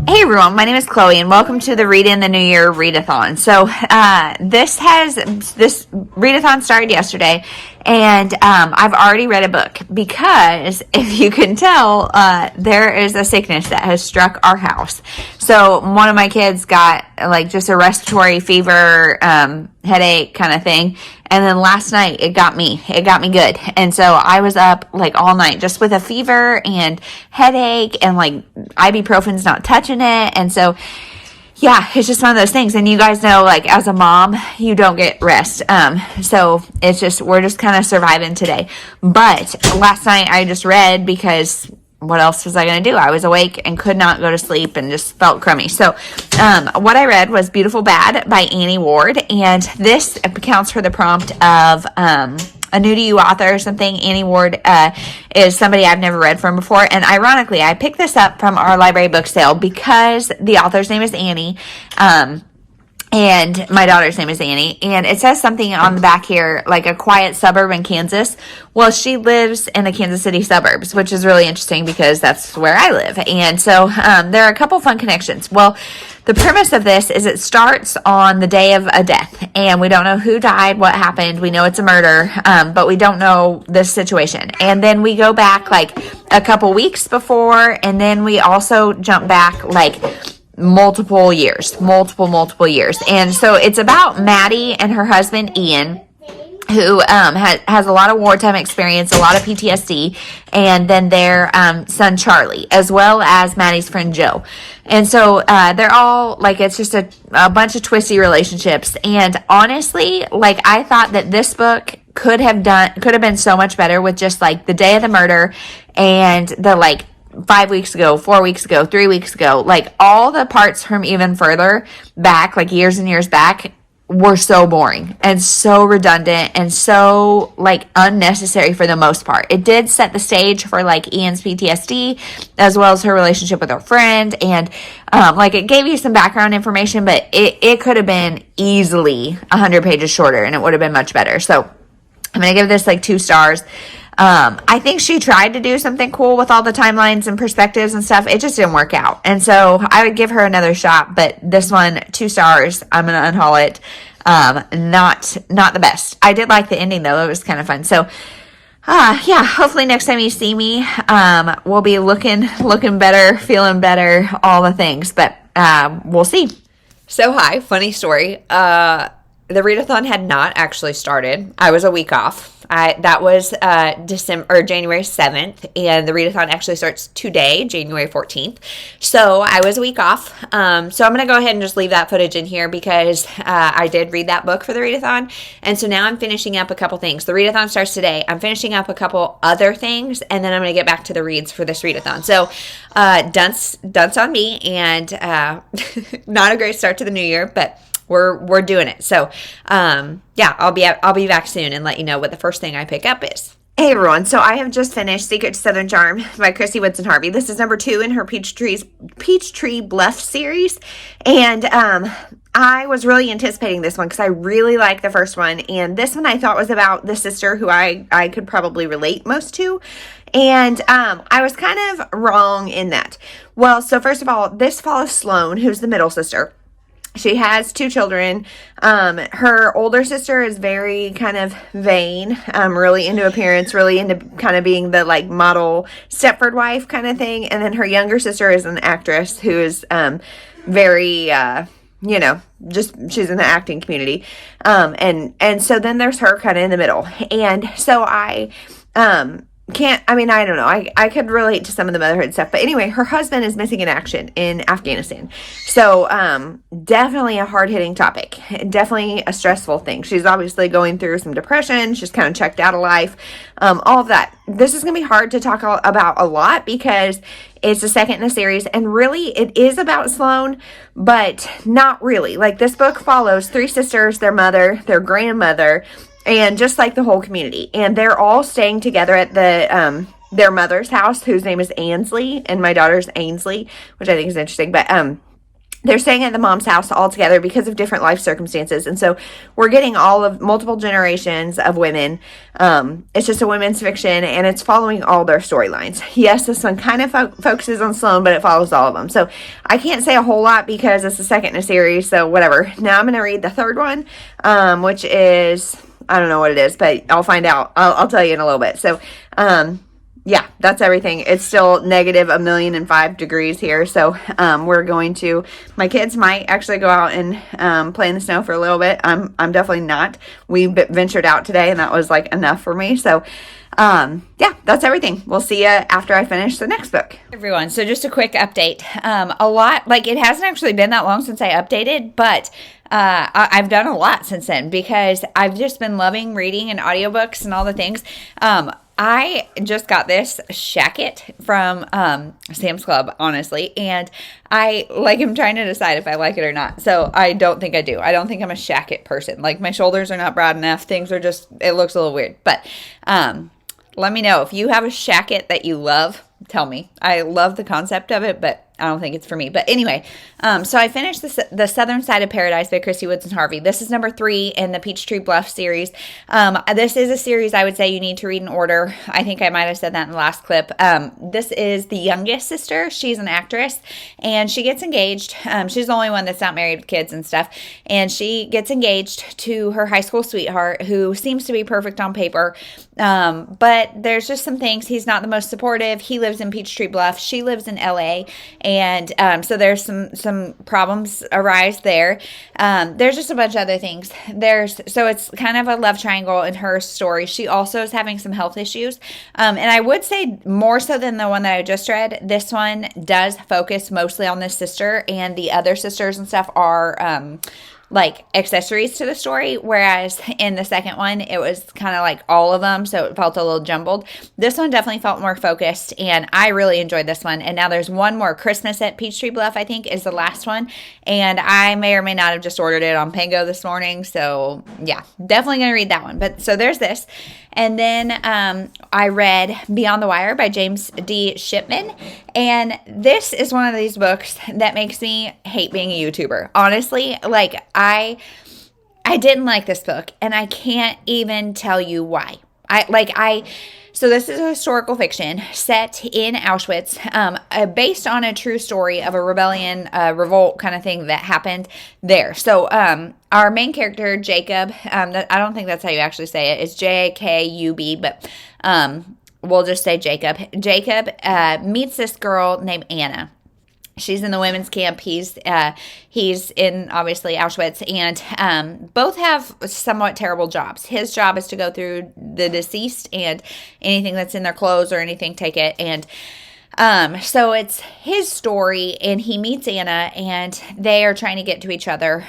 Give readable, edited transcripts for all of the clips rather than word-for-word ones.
Hey everyone, my name is Chloe and welcome to the Read in the New Year readathon. So this readathon started yesterday and I've already read a book because if you can tell, there is a sickness that has struck our house. So one of my kids got like just a respiratory fever, headache kind of thing. And then last night it got me good. And so I was up like all night just with a fever and headache and like ibuprofen's not touching it. And so, yeah, it's just one of those things. And you guys know, like as a mom, you don't get rest. So we're just kind of surviving today. But last night I just read because what else was I going to do? I was awake and could not go to sleep and just felt crummy. So what I read was Beautiful Bad by Annie Ward. And this accounts for the prompt of a new to you author or something. Annie Ward is somebody I've never read from before. And ironically, I picked this up from our library book sale because the author's name is Annie. And my daughter's name is Annie. And it says something on the back here, like a quiet suburb in Kansas. Well, she lives in the Kansas City suburbs, which is really interesting because that's where I live. And so there are a couple fun connections. Well, the premise of this is it starts on the day of a death. And we don't know who died, what happened. We know it's a murder, but we don't know this situation. And then we go back like a couple weeks before. And then we also jump back like multiple years. And so it's about Maddie and her husband, Ian, who has a lot of wartime experience, a lot of PTSD, and then their son, Charlie, as well as Maddie's friend, Joe. And so they're all, like, it's just a bunch of twisty relationships. And honestly, like, I thought that this book could have been so much better with just, like, the day of the murder and the, like, 5 weeks ago, 4 weeks ago, 3 weeks ago, like all the parts from even further back, like years and years back, were so boring and so redundant and so like unnecessary for the most part. It did set the stage for like Ian's PTSD as well as her relationship with her friend, and like it gave you some background information, but it could have been easily 100 pages shorter and it would have been much better. So I'm gonna give this like 2 stars. I think she tried to do something cool with all the timelines and perspectives and stuff. It just didn't work out. And so I would give her another shot, but this one, 2 stars. I'm going to unhaul it. Not the best. I did like the ending though. It was kind of fun. So, yeah, hopefully next time you see me, we'll be looking better, feeling better, all the things, but, we'll see. So hi, funny story. The readathon had not actually started. I was a week off. That was January 7th, and the readathon actually starts today, January 14th. So I was a week off. So I'm going to go ahead and just leave that footage in here because I did read that book for the readathon. And so now I'm finishing up a couple things. The readathon starts today. I'm finishing up a couple other things, and then I'm going to get back to the reads for this readathon. So dunce on me, and not a great start to the new year, but we're doing it. So, yeah, I'll be back soon and let you know what the first thing I pick up is. Hey everyone, so I have just finished Secret to Southern Charm by Kristy, Woodson, Harvey. This is number 2 in her Peachtree Bluff series. And I was really anticipating this one because I really like the first one. And this one I thought was about the sister who I could probably relate most to. And I was kind of wrong in that. Well, so first of all, this follows Sloane, who's the middle sister. She has 2 children. Her older sister is very kind of vain, really into appearance, really into kind of being the like model Stepford wife kind of thing. And then her younger sister is an actress who is very, just she's in the acting community. And so then there's her kind of in the middle. And so I don't know. I could relate to some of the motherhood stuff. But anyway, her husband is missing in action in Afghanistan. So, definitely a hard-hitting topic. Definitely a stressful thing. She's obviously going through some depression. She's kind of checked out of life. All of that. This is going to be hard to talk about a lot because it's the second in the series. And really, it is about Sloane, but not really. Like, this book follows 3 sisters, their mother, their grandmother, and just like the whole community. And they're all staying together at their mother's house, whose name is Ansley, and my daughter's Ainsley, which I think is interesting. But they're staying at the mom's house all together because of different life circumstances. And so we're getting all of multiple generations of women. It's just a women's fiction, and it's following all their storylines. Yes, this one kind of focuses on Sloane, but it follows all of them. So I can't say a whole lot because it's the second in a series, so whatever. Now I'm going to read the third one, which is, I don't know what it is, but I'll find out. I'll tell you in a little bit. So, yeah, that's everything. It's still negative 1,000,005 degrees here. So, we're going to, my kids might actually go out and, play in the snow for a little bit. I'm definitely not. We ventured out today, and that was like enough for me. So, yeah, that's everything. We'll see you after I finish the next book. Everyone. So just a quick update. A lot, like it hasn't actually been that long since I updated, but I've done a lot since then because I've just been loving reading and audiobooks and all the things. I just got this shacket from Sam's Club, honestly, and I am trying to decide if I like it or not. So I don't think I do. I don't think I'm a shacket person. Like my shoulders are not broad enough. Things are just, it looks a little weird. But let me know if you have a shacket that you love. Tell me. I love the concept of it, but I don't think it's for me. But anyway, so I finished the Southern Side of Paradise by Kristy, Woodson, Harvey. This is number 3 in the Peachtree Bluff series. This is a series I would say you need to read in order. I think I might have said that in the last clip. This is the youngest sister. She's an actress, and she gets engaged. She's the only one that's not married with kids and stuff. And she gets engaged to her high school sweetheart, who seems to be perfect on paper. But there's just some things. He's not the most supportive. He lives in Peachtree Bluff. She lives in LA. And so there's some problems arise there. There's just a bunch of other things. So it's kind of a love triangle in her story. She also is having some health issues. And I would say more so than the one that I just read, this one does focus mostly on this sister, and the other sisters and stuff are like accessories to the story, whereas in the second one it was kind of like all of them, so it felt a little jumbled. This one definitely felt more focused, and I really enjoyed this one. And now there's one more. Christmas at Peachtree Bluff, I think, is the last one, and I may or may not have just ordered it on Pango this morning, so yeah, definitely gonna read that one. But so there's this. And then I read Beyond the Wire by James D. Shipman. And this is one of these books that makes me hate being a YouTuber. Honestly, like I didn't like this book, and I can't even tell you why. So this is a historical fiction set in Auschwitz, based on a true story of a rebellion, revolt kind of thing that happened there. So our main character, Jacob, I don't think that's how you actually say it. It's Jakub, but we'll just say Jacob. Jacob meets this girl named Anna. She's in the women's camp. He's in, obviously, Auschwitz, and both have somewhat terrible jobs. His job is to go through the deceased, and anything that's in their clothes or anything, take it. And so it's his story, and he meets Anna, and they are trying to get to each other.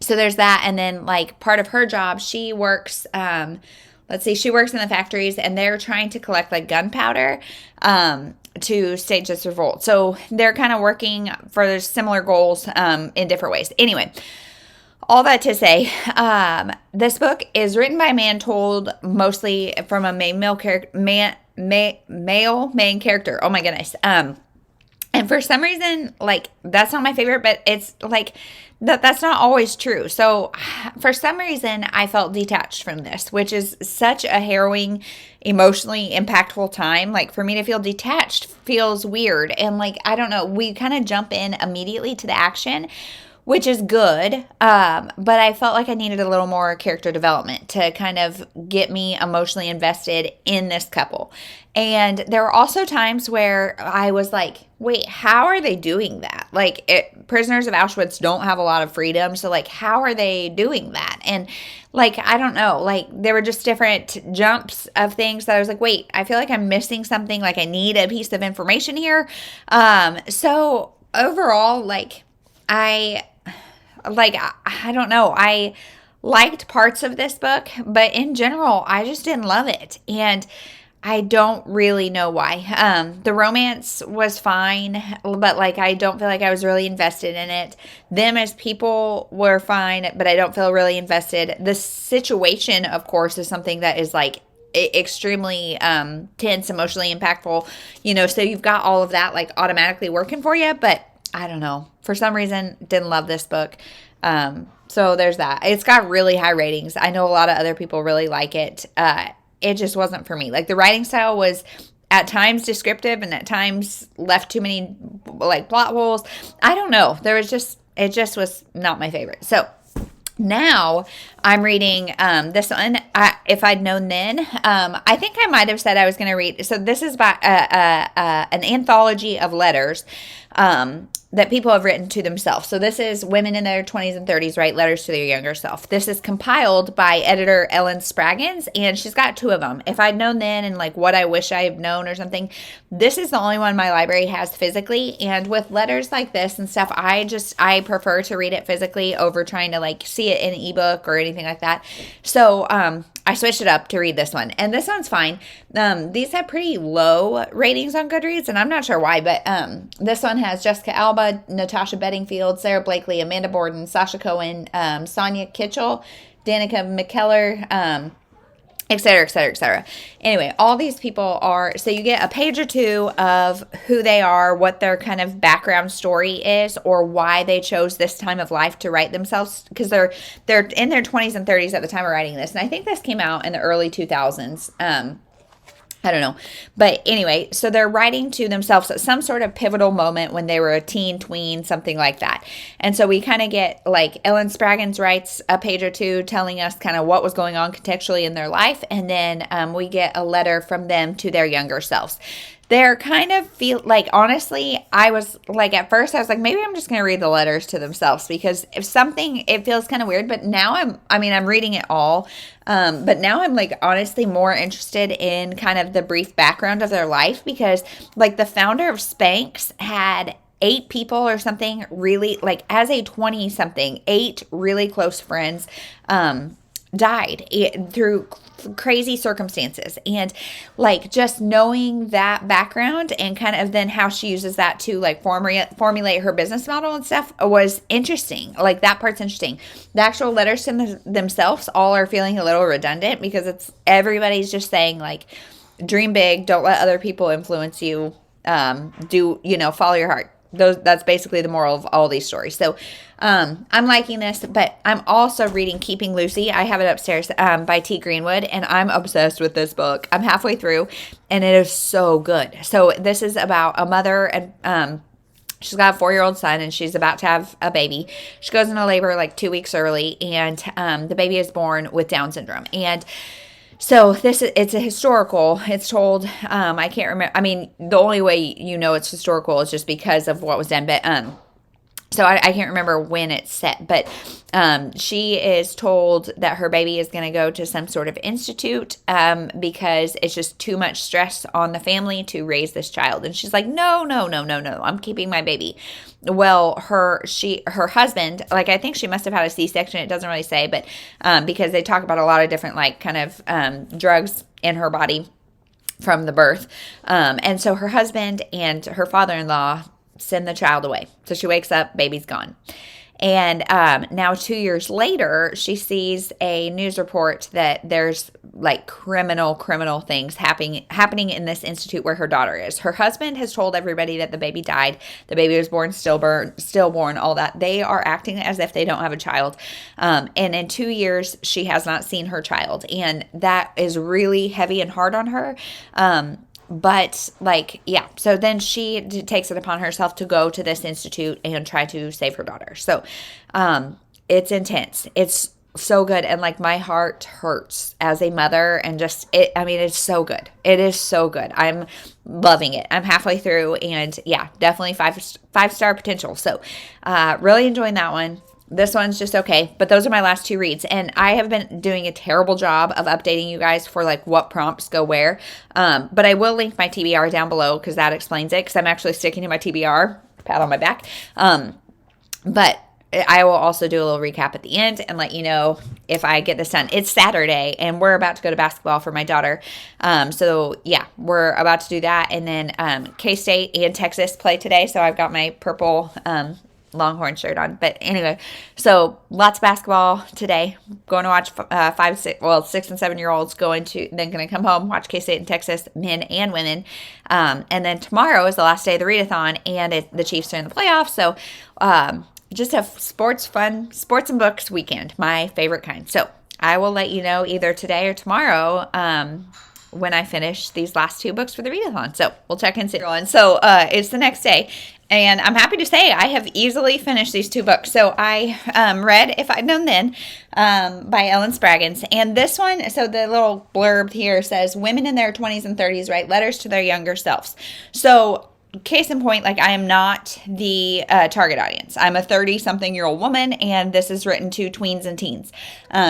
So there's that, and then, like, part of her job, she works, she works in the factories, and they're trying to collect, like, gunpowder, to stage this revolt. So they're kind of working for similar goals in different ways. Anyway, all that to say, this book is written by a man, told mostly from a male main character. Oh my goodness. And for some reason, like, that's not my favorite, but it's like that's not always true. So for some reason, I felt detached from this, which is such a harrowing, emotionally impactful time. Like, for me to feel detached feels weird. And, like, I don't know, we kind of jump in immediately to the action, which is good. But I felt like I needed a little more character development to kind of get me emotionally invested in this couple. And there were also times where I was like, wait, how are they doing that? Like, prisoners of Auschwitz don't have a lot of freedom. So, like, how are they doing that? And, like, I don't know. Like, there were just different jumps of things that I was like, wait, I feel like I'm missing something. Like, I need a piece of information here. So, overall, I don't know. I liked parts of this book, but in general, I just didn't love it. And I don't really know why. The romance was fine, but, like, I don't feel like I was really invested in it. Them as people were fine, but I don't feel really invested. The situation, of course, is something that is, like, extremely tense, emotionally impactful, so you've got all of that, like, automatically working for you, but I don't know. For some reason, didn't love this book. So there's that. It's got really high ratings. I know a lot of other people really like it. It just wasn't for me. Like, the writing style was at times descriptive and at times left too many like plot holes. I don't know. It just was not my favorite. So now I'm reading this one. If I'd known then, I think I might have said I was going to read. So this is by an anthology of letters that people have written to themselves. So this is women in their 20s and 30s write letters to their younger self. This is compiled by editor Ellyn Spragins, and she's got 2 of them. If I'd known then and like what I wish I had known or something, this is the only one my library has physically. And with letters like this and stuff, I prefer to read it physically over trying to like see it in an ebook or anything like that. So I switched it up to read this one, and this one's fine. These have pretty low ratings on Goodreads, and I'm not sure why, but this one has Jessica Alba, Natasha Bedingfield, Sarah Blakely, Amanda Borden, Sasha Cohen, Sonia Kitchell, Danica McKellar, et cetera, et cetera, et cetera. Anyway, all these people are, so you get a page or 2 of who they are, what their kind of background story is, or why they chose this time of life to write themselves, because they're in their 20s and 30s at the time of writing this. And I think this came out in the early 2000s. I don't know. But anyway, so they're writing to themselves at some sort of pivotal moment when they were a teen, tween, something like that. And so we kind of get, like, Ellyn Spragins writes a page or 2 telling us kind of what was going on contextually in their life. And then we get a letter from them to their younger selves. They're kind of feel like, honestly, I was like, at first I was like, maybe I'm just going to read the letters to themselves, because if something, it feels kind of weird, but now I'm reading it all. But now I'm like, honestly, more interested in kind of the brief background of their life, because like the founder of Spanx had 8 people or something, really, like as a 20 something, 8 really close friends, died through crazy circumstances. And like just knowing that background and kind of then how she uses that to like formulate her business model and stuff was interesting. Like that part's interesting. The actual letters to themselves all are feeling a little redundant, because everybody's just saying like, dream big, don't let other people influence you, follow your heart. That's basically the moral of all these stories. So I'm liking this, but I'm also reading Keeping Lucy. I have it upstairs by T. Greenwood, and I'm obsessed with this book. I'm halfway through, and it is so good. So this is about a mother, and she's got a 4-year-old son, and she's about to have a baby. She goes into labor like 2 weeks early, and the baby is born with Down syndrome. And so it's a historical. It's told, I can't remember. I mean, the only way you know it's historical is just because of what was done. But so I can't remember when it's set. But she is told that her baby is going to go to some sort of institute because it's just too much stress on the family to raise this child. And she's like, no, I'm keeping my baby. Well, her husband, like I think she must have had a C-section. It doesn't really say, but because they talk about a lot of different like kind of drugs in her body from the birth. And so her husband and her father-in-law send the child away. So she wakes up, baby's gone. And now 2 years later, she sees a news report that there's like criminal things happening in this institute where her daughter is. Her husband has told everybody that the baby died. The baby was born stillborn, all that. They are acting as if they don't have a child. And in 2 years, she has not seen her child. And that is really heavy and hard on her. But like, yeah, so then she takes it upon herself to go to this institute and try to save her daughter. So, it's intense. It's so good. And like my heart hurts as a mother, and it's so good. It is so good. I'm loving it. I'm halfway through, and yeah, definitely 5-star potential. So, really enjoying that one. This one's just okay, but those are my last 2 reads, and I have been doing a terrible job of updating you guys for like what prompts go where, but I will link my TBR down below because that explains it, because I'm actually sticking to my TBR, pat on my back, but I will also do a little recap at the end and let you know if I get this done. It's Saturday, and we're about to go to basketball for my daughter, so yeah, we're about to do that, and then K-State and Texas play today, so I've got my purple Longhorn shirt on. But anyway, so lots of basketball today. Going to watch 6 and 7 year olds then going to come home, watch K-State and Texas, men and women. And then tomorrow is the last day of the readathon, and the Chiefs are in the playoffs. So just a sports and books weekend, my favorite kind. So I will let you know either today or tomorrow when I finish these last 2 books for the readathon. So we'll check and see. So it's the next day, and I'm happy to say I have easily finished these 2 books. So I read If I'd Known Then by Ellyn Spragins. And this one, so the little blurb here says, women in their 20s and 30s write letters to their younger selves. So case in point, like I am not the target audience. I'm a 30-something-year-old woman, and this is written to tweens and teens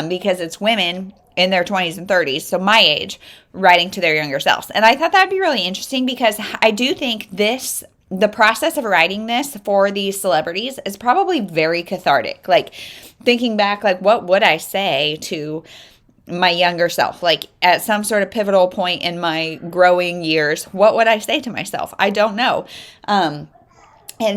because it's women in their 20s and 30s, so my age, writing to their younger selves. And I thought that'd be really interesting because I do think the process of writing this for these celebrities is probably very cathartic. Like thinking back, like what would I say to my younger self? Like at some sort of pivotal point in my growing years, what would I say to myself? I don't know. And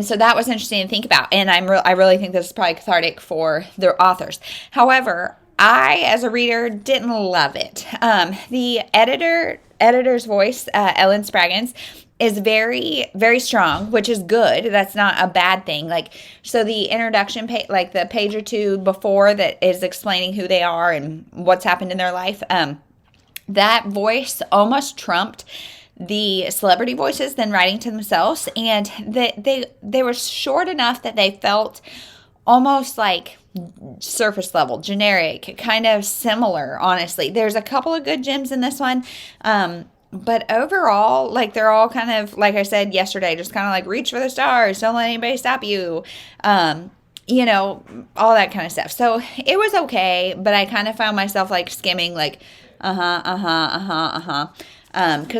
so that was interesting to think about. And I really think this is probably cathartic for the authors. However, I, as a reader, didn't love it. The editor's voice, Ellyn Spragins, is very, very strong, which is good. That's not a bad thing. Like, so the introduction page, like the page or 2 before that is explaining who they are and what's happened in their life, that voice almost trumped the celebrity voices than writing to themselves. And they were short enough that they felt almost like surface level, generic, kind of similar, honestly. There's a couple of good gems in this one. But overall, like they're all kind of, like I said yesterday, just kind of like reach for the stars, don't let anybody stop you, you know, all that kind of stuff. So it was okay, but I kind of found myself like skimming like, because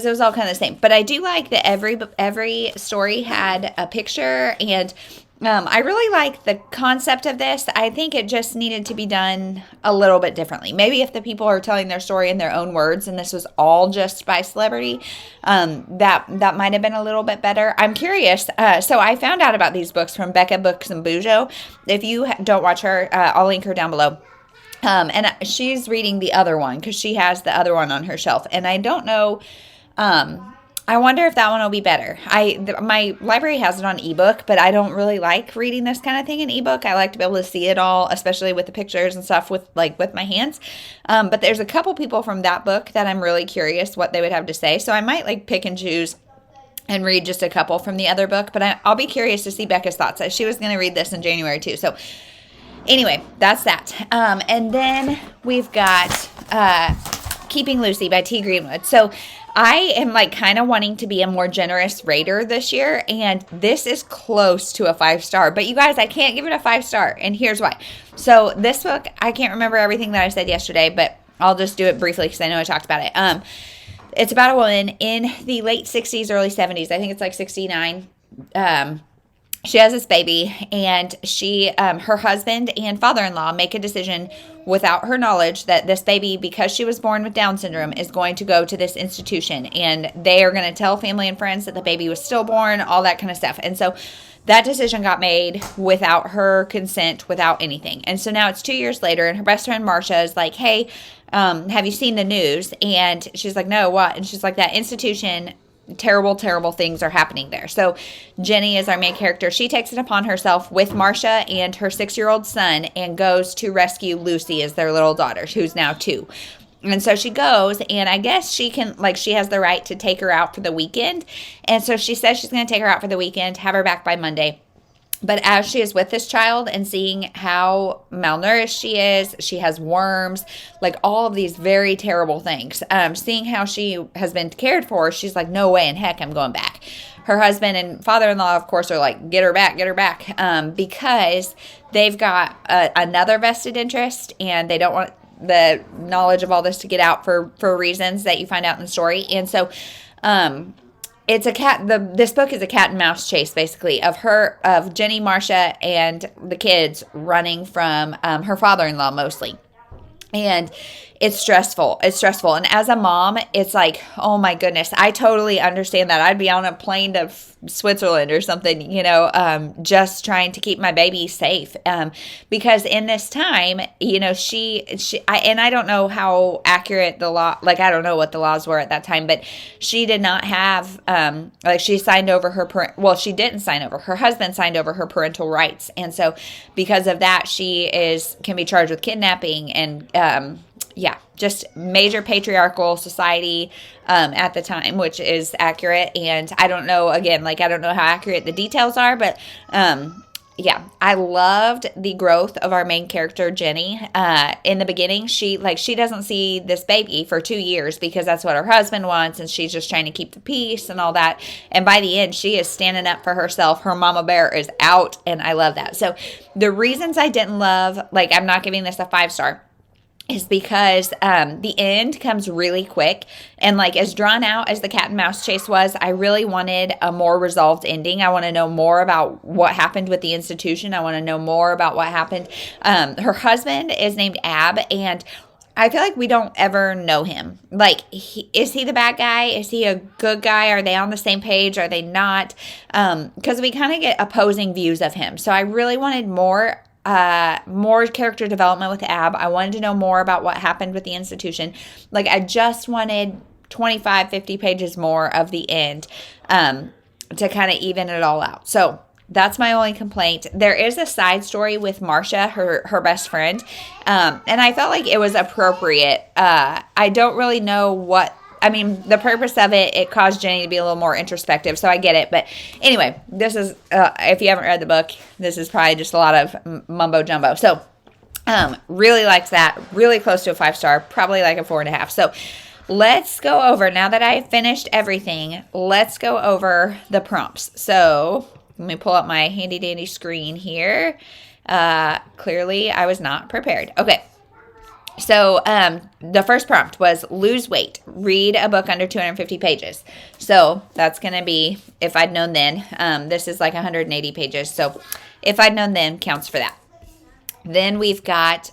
it was all kind of the same. But I do like that every story had a picture, and I really like the concept of this. I think it just needed to be done a little bit differently. Maybe if the people are telling their story in their own words and this was all just by celebrity, that might have been a little bit better. I'm curious. So I found out about these books from Becca Books and Bujo. If you don't watch her, I'll link her down below. And she's reading the other one because she has the other one on her shelf. And I don't know... I wonder if that one will be better. My library has it on ebook, but I don't really like reading this kind of thing in ebook. I like to be able to see it all, especially with the pictures and stuff with my hands. But there's a couple people from that book that I'm really curious what they would have to say. So I might like pick and choose and read just a couple from the other book, but I'll be curious to see Becca's thoughts. She was going to read this in January too. So anyway, that's that. And then we've got Keeping Lucy by T. Greenwood. So I am like kind of wanting to be a more generous rater this year, and this is close to a 5-star. But you guys, I can't give it a 5-star, and here's why. So this book, I can't remember everything that I said yesterday, but I'll just do it briefly because I know I talked about it. It's about a woman in the late 60s, early 70s. I think it's like 69. She has this baby, and her husband and father-in-law make a decision without her knowledge that this baby, because she was born with Down syndrome, is going to go to this institution, and they are going to tell family and friends that the baby was stillborn, all that kind of stuff. And so that decision got made without her consent, without anything. And so now it's 2 years later, and her best friend Marcia is like, hey, have you seen the news? And she's like, no, what? And she's like, that institution, terrible, terrible things are happening there. So Jenny is our main character. She takes it upon herself with Marcia and her 6-year-old son and goes to rescue Lucy as their little daughter, who's now 2. And so she goes, and I guess she has the right to take her out for the weekend. And so she says she's going to take her out for the weekend, have her back by Monday. But as she is with this child and seeing how malnourished she has worms, like all of these very terrible things, seeing how she has been cared for, she's like, no way in heck I'm going back. Her husband and father-in-law, of course, are like, get her back, because they've got another vested interest, and they don't want the knowledge of all this to get out for reasons that you find out in the story. And so it's this book is a cat and mouse chase, basically, of Jenny, Marcia, and the kids running from her father-in-law mostly. And it's stressful. It's stressful. And as a mom, it's like, oh my goodness, I totally understand that. I'd be on a plane to Switzerland or something, just trying to keep my baby safe. Because in this time, I don't know how accurate the law, like, I don't know what the laws were at that time, but she did not have, she signed over she didn't sign over. Her husband signed over her parental rights. And so because of that, she can be charged with kidnapping and, just major patriarchal society at the time, which is accurate. And I don't know, again, I don't know how accurate the details are, but I loved the growth of our main character, Jenny. In the beginning, she doesn't see this baby for 2 years because that's what her husband wants, and she's just trying to keep the peace and all that. And by the end, she is standing up for herself. Her mama bear is out, and I love that. So the reasons I didn't love, I'm not giving this a 5-star, is because the end comes really quick. And as drawn out as the cat and mouse chase was, I really wanted a more resolved ending. I want to know more about what happened with the institution. I want to know more about what happened. Her husband is named Ab, and I feel like we don't ever know him. Is he the bad guy? Is he a good guy? Are they on the same page? Are they not? Because we kind of get opposing views of him. So I really wanted more character development with Ab. I wanted to know more about what happened with the institution. I just wanted 25, 50 pages more of the end to kind of even it all out. So that's my only complaint. There is a side story with Marcia, her best friend, and I felt like it was appropriate. I don't really know the purpose of it caused Jenny to be a little more introspective, so I get it. But anyway, this is, if you haven't read the book, this is probably just a lot of mumbo jumbo. So, really liked that. Really close to a 5-star, probably like a 4.5. So, let's go over, now that I've finished everything, let's go over the prompts. So, let me pull up my handy dandy screen here. Clearly, I was not prepared. Okay. So, the first prompt was lose weight, read a book under 250 pages. So, that's going to be, if I'd known then, this is 180 pages. So, if I'd known then counts for that. Then we've got,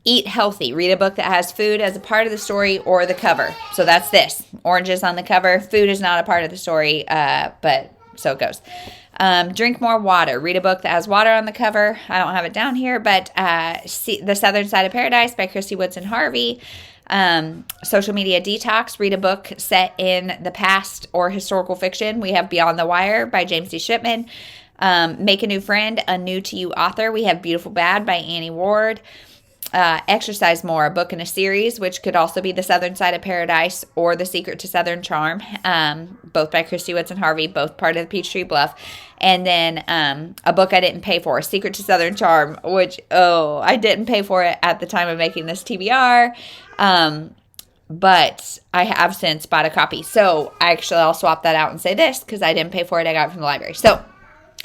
eat healthy, read a book that has food as a part of the story or the cover. So, that's this. Oranges on the cover. Food is not a part of the story, but so it goes. Drink more water. Read a book that has water on the cover. I don't have it down here, but The Southern Side of Paradise by Kristy, Woodson, Harvey. Social media detox. Read a book set in the past or historical fiction. We have Beyond the Wire by James D. Shipman. Make a new friend, a new to you author. We have Beautiful Bad by Annie Ward. Exercise More, a book in a series, which could also be The Southern Side of Paradise or The Secret to Southern Charm, both by Kristy Woodson Harvey, both part of the Peachtree Bluff. And then a book I didn't pay for, Secret to Southern Charm, which, I didn't pay for it at the time of making this TBR, but I have since bought a copy. So I'll swap that out and say this, because I didn't pay for it, I got it from the library. So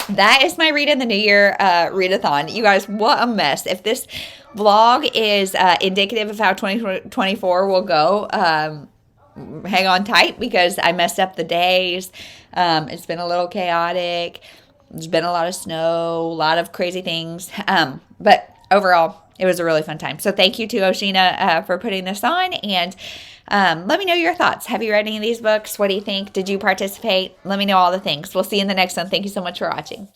that is my Read in the New Year readathon. You guys, what a mess. If this vlog is indicative of how 2024 will go, hang on tight, because I messed up the days. It's been a little chaotic. There's been a lot of snow, a lot of crazy things. But overall, it was a really fun time. So thank you to Oshina for putting this on. And let me know your thoughts. Have you read any of these books? What do you think? Did you participate? Let me know all the things. We'll see you in the next one. Thank you so much for watching.